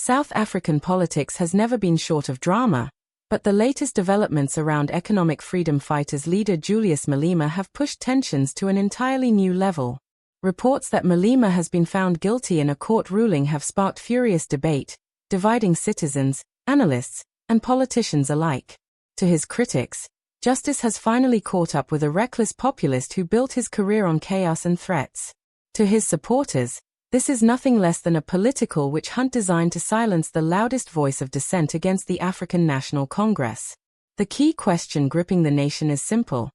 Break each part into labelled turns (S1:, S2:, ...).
S1: South African politics has never been short of drama, but the latest developments around economic freedom fighters leader Julius Malema have pushed tensions to an entirely new level. Reports that Malema has been found guilty in a court ruling have sparked furious debate, dividing citizens, analysts, and politicians alike. To his critics, justice has finally caught up with a reckless populist who built his career on chaos and threats. To his supporters, this is nothing less than a political witch hunt designed to silence the loudest voice of dissent against the African National Congress. The key question gripping the nation is simple.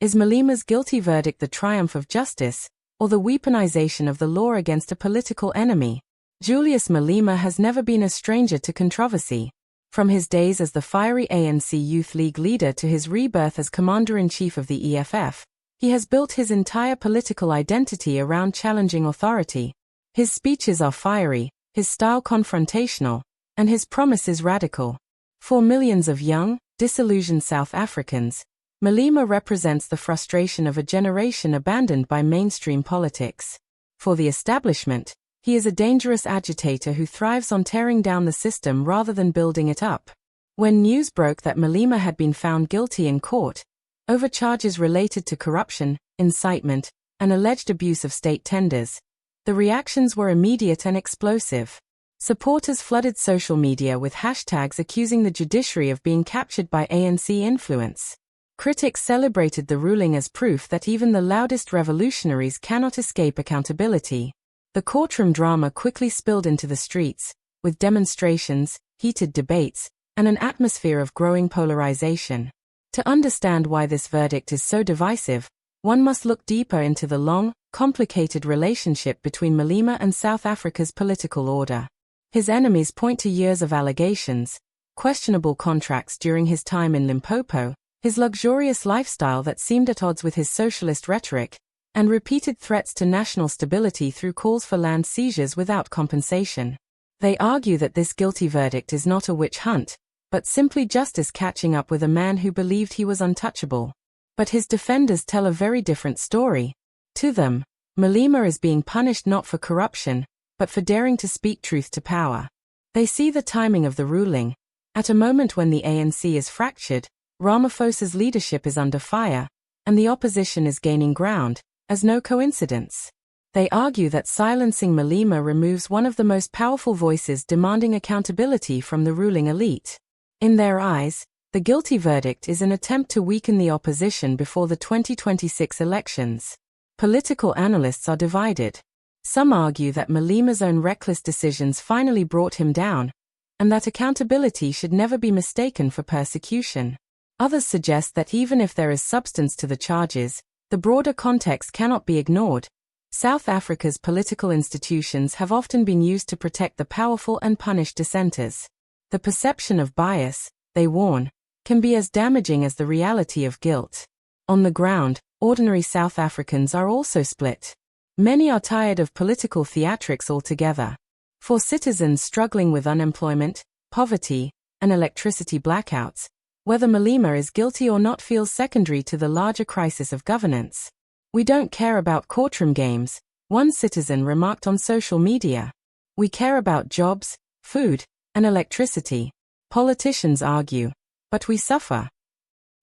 S1: Is Malema's guilty verdict the triumph of justice, or the weaponization of the law against a political enemy? Julius Malema has never been a stranger to controversy. From his days as the fiery ANC Youth League leader to his rebirth as Commander-in-Chief of the EFF, he has built his entire political identity around challenging authority. His speeches are fiery, his style confrontational, and his promises radical. For millions of young, disillusioned South Africans, Malema represents the frustration of a generation abandoned by mainstream politics. For the establishment, he is a dangerous agitator who thrives on tearing down the system rather than building it up. When news broke that Malema had been found guilty in court, over charges related to corruption, incitement, and alleged abuse of state tenders, the reactions were immediate and explosive. Supporters flooded social media with hashtags accusing the judiciary of being captured by ANC influence. Critics celebrated the ruling as proof that even the loudest revolutionaries cannot escape accountability. The courtroom drama quickly spilled into the streets, with demonstrations, heated debates, and an atmosphere of growing polarization. To understand why this verdict is so divisive, one must look deeper into the long, complicated relationship between Malema and South Africa's political order. His enemies point to years of allegations, questionable contracts during his time in Limpopo, his luxurious lifestyle that seemed at odds with his socialist rhetoric, and repeated threats to national stability through calls for land seizures without compensation. They argue that this guilty verdict is not a witch hunt, but simply justice catching up with a man who believed he was untouchable. But his defenders tell a very different story. To them, Malema is being punished not for corruption, but for daring to speak truth to power. They see the timing of the ruling. At a moment when the ANC is fractured, Ramaphosa's leadership is under fire, and the opposition is gaining ground, as no coincidence. They argue that silencing Malema removes one of the most powerful voices demanding accountability from the ruling elite. In their eyes, the guilty verdict is an attempt to weaken the opposition before the 2026 elections. Political analysts are divided. Some argue that Malema's own reckless decisions finally brought him down, and that accountability should never be mistaken for persecution. Others suggest that even if there is substance to the charges, the broader context cannot be ignored. South Africa's political institutions have often been used to protect the powerful and punish dissenters. The perception of bias, they warn, can be as damaging as the reality of guilt. On the ground, ordinary South Africans are also split. Many are tired of political theatrics altogether. For citizens struggling with unemployment, poverty, and electricity blackouts, whether Malema is guilty or not feels secondary to the larger crisis of governance. "We don't care about courtroom games," one citizen remarked on social media. "We care about jobs, food, and electricity," politicians argue. "But we suffer."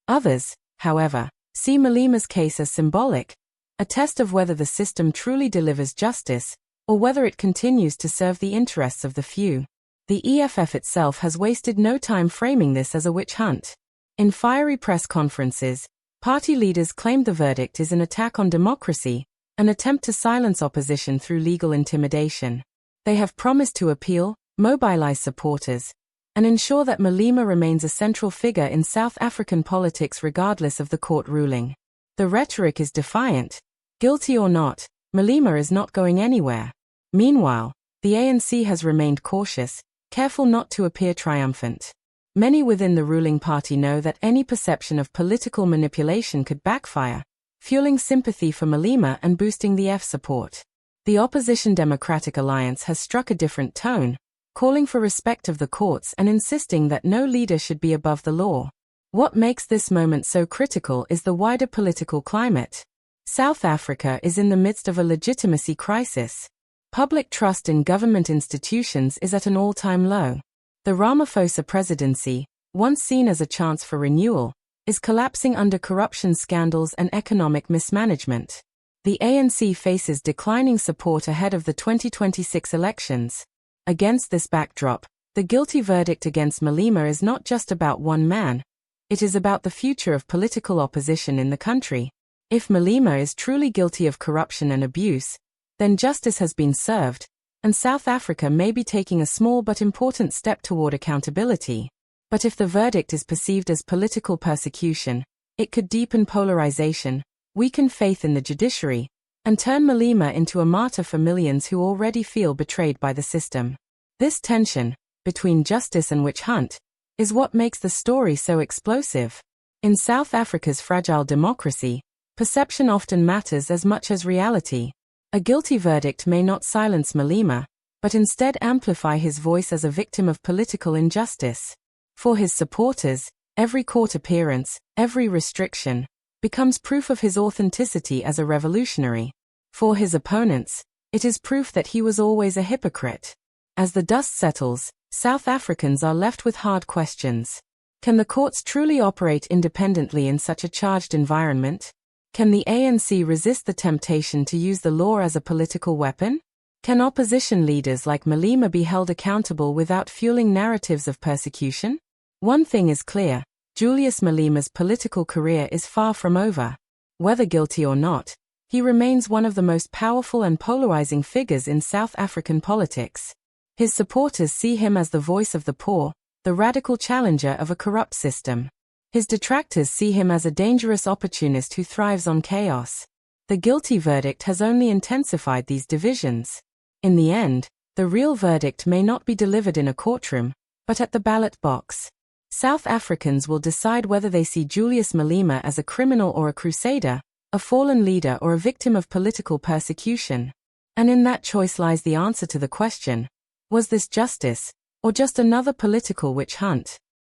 S1: Others, however, see Malema's case as symbolic, a test of whether the system truly delivers justice, or whether it continues to serve the interests of the few. The EFF itself has wasted no time framing this as a witch hunt. In fiery press conferences, party leaders claimed the verdict is an attack on democracy, an attempt to silence opposition through legal intimidation. They have promised to appeal, mobilize supporters, and ensure that Malema remains a central figure in South African politics regardless of the court ruling. The rhetoric is defiant. Guilty or not, Malema is not going anywhere. Meanwhile, the ANC has remained cautious, careful not to appear triumphant. Many within the ruling party know that any perception of political manipulation could backfire, fueling sympathy for Malema and boosting the F support. The opposition Democratic Alliance has struck a different tone, calling for respect of the courts and insisting that no leader should be above the law. What makes this moment so critical is the wider political climate. South Africa is in the midst of a legitimacy crisis. Public trust in government institutions is at an all-time low. The Ramaphosa presidency, once seen as a chance for renewal, is collapsing under corruption scandals and economic mismanagement. The ANC faces declining support ahead of the 2026 elections. Against this backdrop, the guilty verdict against Malema is not just about one man. It is about the future of political opposition in the country. If Malema is truly guilty of corruption and abuse, then justice has been served, and South Africa may be taking a small but important step toward accountability. But if the verdict is perceived as political persecution, it could deepen polarization, weaken faith in the judiciary, and turn Malema into a martyr for millions who already feel betrayed by the system. This tension, between justice and witch hunt, is what makes the story so explosive. In South Africa's fragile democracy, perception often matters as much as reality. A guilty verdict may not silence Malema, but instead amplify his voice as a victim of political injustice. For his supporters, every court appearance, every restriction, becomes proof of his authenticity as a revolutionary. For his opponents, it is proof that he was always a hypocrite. As the dust settles, South Africans are left with hard questions. Can the courts truly operate independently in such a charged environment? Can the ANC resist the temptation to use the law as a political weapon? Can opposition leaders like Malema be held accountable without fueling narratives of persecution? One thing is clear: Julius Malema's political career is far from over. Whether guilty or not, he remains one of the most powerful and polarizing figures in South African politics. His supporters see him as the voice of the poor, the radical challenger of a corrupt system. His detractors see him as a dangerous opportunist who thrives on chaos. The guilty verdict has only intensified these divisions. In the end, the real verdict may not be delivered in a courtroom, but at the ballot box. South Africans will decide whether they see Julius Malema as a criminal or a crusader, a fallen leader or a victim of political persecution. And in that choice lies the answer to the question: was this justice, or just another political witch hunt?